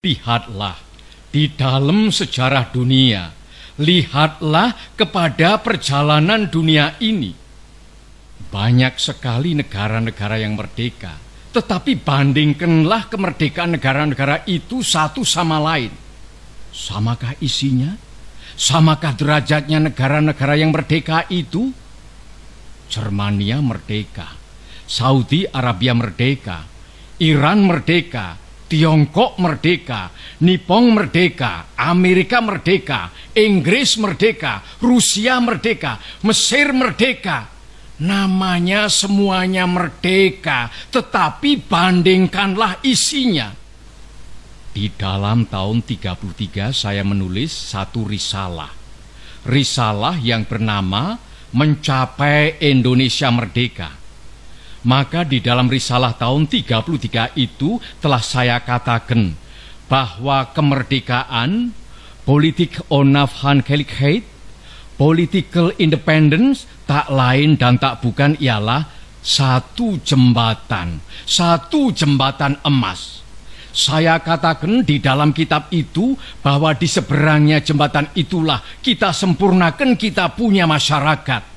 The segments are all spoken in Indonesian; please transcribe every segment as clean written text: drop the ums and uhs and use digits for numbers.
Lihatlah di dalam sejarah dunia, lihatlah kepada perjalanan dunia ini. Banyak sekali negara-negara yang merdeka, tetapi bandingkanlah kemerdekaan negara-negara itu satu sama lain. Samakah isinya? Samakah derajatnya negara-negara yang merdeka itu? Jermania merdeka, Saudi Arabia merdeka, Iran merdeka, Tiongkok merdeka, Nippon merdeka, Amerika merdeka, Inggris merdeka, Rusia merdeka, Mesir merdeka. Namanya semuanya merdeka, tetapi bandingkanlah isinya. Di dalam tahun 33 saya menulis satu risalah. Risalah yang bernama Mencapai Indonesia Merdeka. Maka di dalam risalah tahun 33 itu telah saya katakan bahwa kemerdekaan, politik onafhankelijkheid, political independence tak lain dan tak bukan ialah satu jembatan emas. Saya katakan di dalam kitab itu bahwa di seberangnya jembatan itulah kita sempurnakan kita punya masyarakat.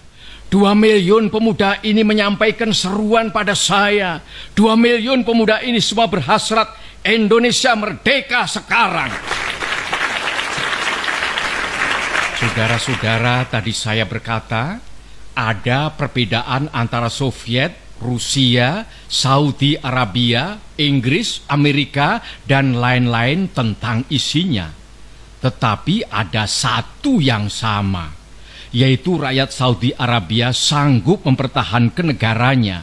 2 miliun pemuda ini menyampaikan seruan pada saya. 2 miliun pemuda ini semua berhasrat Indonesia merdeka sekarang. Saudara-saudara, tadi saya berkata ada perbedaan antara Soviet, Rusia, Saudi Arabia, Inggris, Amerika, dan lain-lain tentang isinya. Tetapi ada satu yang sama, yaitu rakyat Saudi Arabia sanggup mempertahankan negaranya.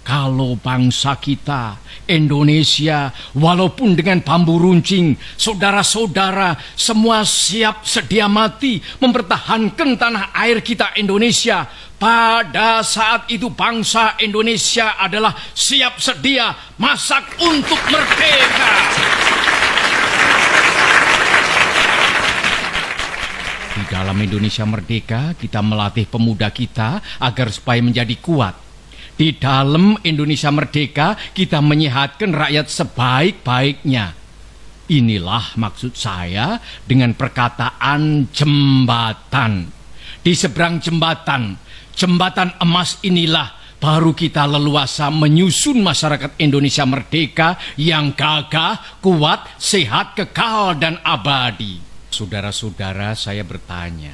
Kalau bangsa kita, Indonesia, walaupun dengan bambu runcing, saudara-saudara semua siap sedia mati mempertahankan tanah air kita Indonesia. Pada saat itu bangsa Indonesia adalah siap sedia masak untuk merdeka. Di dalam Indonesia Merdeka, kita melatih pemuda kita agar supaya menjadi kuat. Di dalam Indonesia Merdeka, kita menyehatkan rakyat sebaik-baiknya. Inilah maksud saya dengan perkataan jembatan. Di seberang jembatan, jembatan emas inilah baru kita leluasa menyusun masyarakat Indonesia merdeka yang gagah, kuat, sehat, kekal, dan abadi. Saudara-saudara, saya bertanya,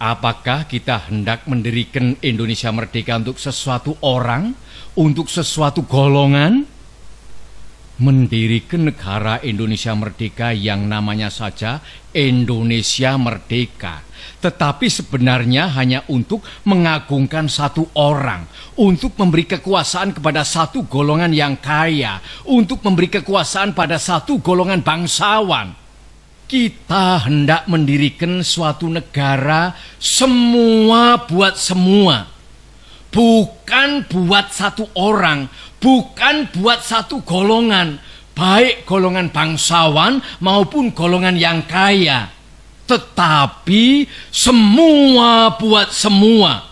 apakah kita hendak mendirikan Indonesia merdeka untuk sesuatu orang, untuk sesuatu golongan? Mendirikan negara Indonesia merdeka yang namanya saja Indonesia merdeka, tetapi sebenarnya hanya untuk mengagungkan satu orang, untuk memberi kekuasaan kepada satu golongan yang kaya, untuk memberi kekuasaan pada satu golongan bangsawan. Kita hendak mendirikan suatu negara semua buat semua. Bukan buat satu orang, bukan buat satu golongan, baik golongan bangsawan maupun golongan yang kaya. Tetapi semua buat semua.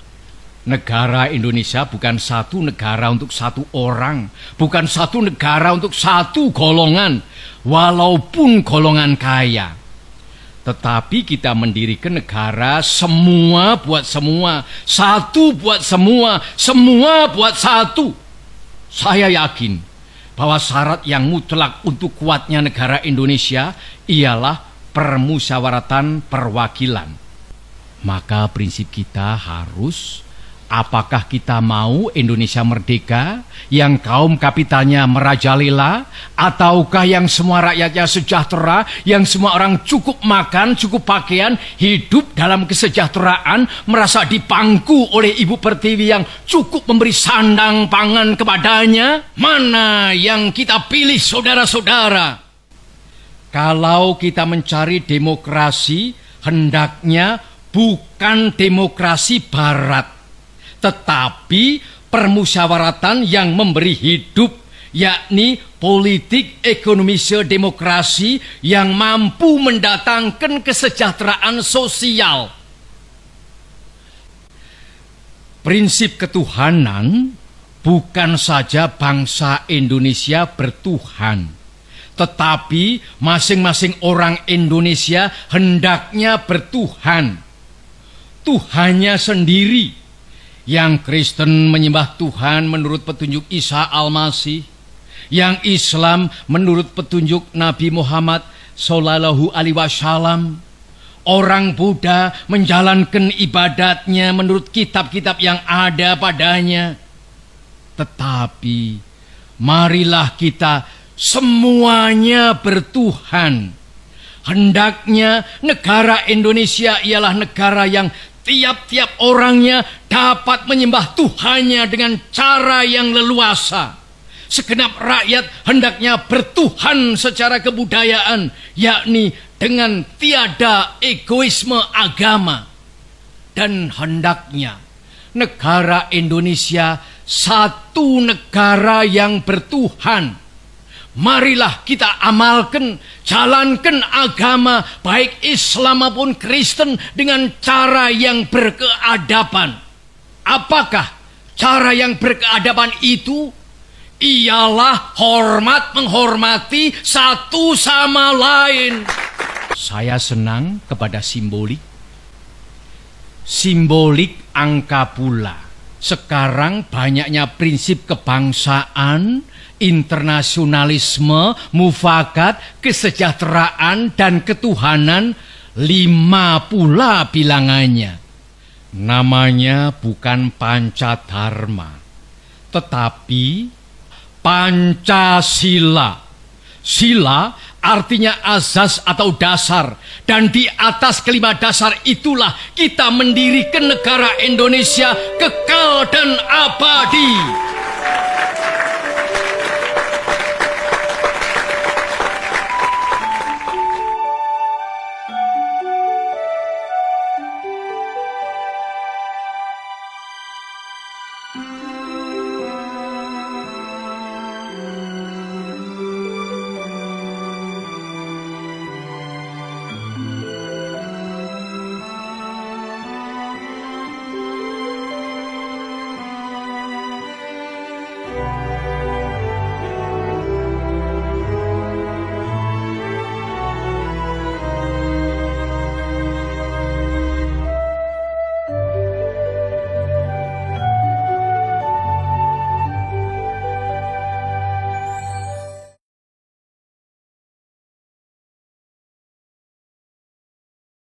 Negara Indonesia bukan satu negara untuk satu orang, bukan satu negara untuk satu golongan, walaupun golongan kaya. Tetapi kita mendirikan negara semua buat semua, satu buat semua, semua buat satu. Saya yakin bahwa syarat yang mutlak untuk kuatnya negara Indonesia ialah permusyawaratan perwakilan. Maka prinsip kita harus, apakah kita mau Indonesia merdeka yang kaum kapitalnya merajalela, ataukah yang semua rakyatnya sejahtera, yang semua orang cukup makan, cukup pakaian, hidup dalam kesejahteraan, merasa dipangku oleh Ibu Pertiwi yang cukup memberi sandang pangan kepadanya? Mana yang kita pilih, saudara-saudara? Kalau kita mencari demokrasi, hendaknya bukan demokrasi barat, tetapi permusyawaratan yang memberi hidup, yakni politik ekonomi demokrasi yang mampu mendatangkan kesejahteraan sosial. Prinsip ketuhanan bukan saja bangsa Indonesia bertuhan, Tetapi masing-masing orang Indonesia hendaknya bertuhan. Tuhannya sendiri. Yang Kristen menyembah Tuhan menurut petunjuk Isa Al-Masih. Yang Islam menurut petunjuk Nabi Muhammad Sallallahu Alaihi Wasallam. Orang Buddha menjalankan ibadatnya menurut kitab-kitab yang ada padanya. Tetapi marilah kita semuanya bertuhan. Hendaknya negara Indonesia ialah negara yang tiap-tiap orangnya dapat menyembah Tuhannya dengan cara yang leluasa. Segenap rakyat hendaknya bertuhan secara kebudayaan, yakni dengan tiada egoisme agama. Dan hendaknya negara Indonesia satu negara yang bertuhan. Marilah kita amalkan, jalankan agama baik Islam maupun Kristen dengan cara yang berkeadaban. Apakah cara yang berkeadaban itu? Ialah hormat menghormati satu sama lain. Saya senang kepada simbolik. Simbolik angka pula. Sekarang banyaknya prinsip kebangsaan, internasionalisme, mufakat, kesejahteraan, dan ketuhanan, 5 pula bilangannya. Namanya bukan Pancadharma, tetapi Pancasila. Sila artinya azas atau dasar. Dan di atas kelima dasar itulah kita mendirikan negara Indonesia kekal dan abadi.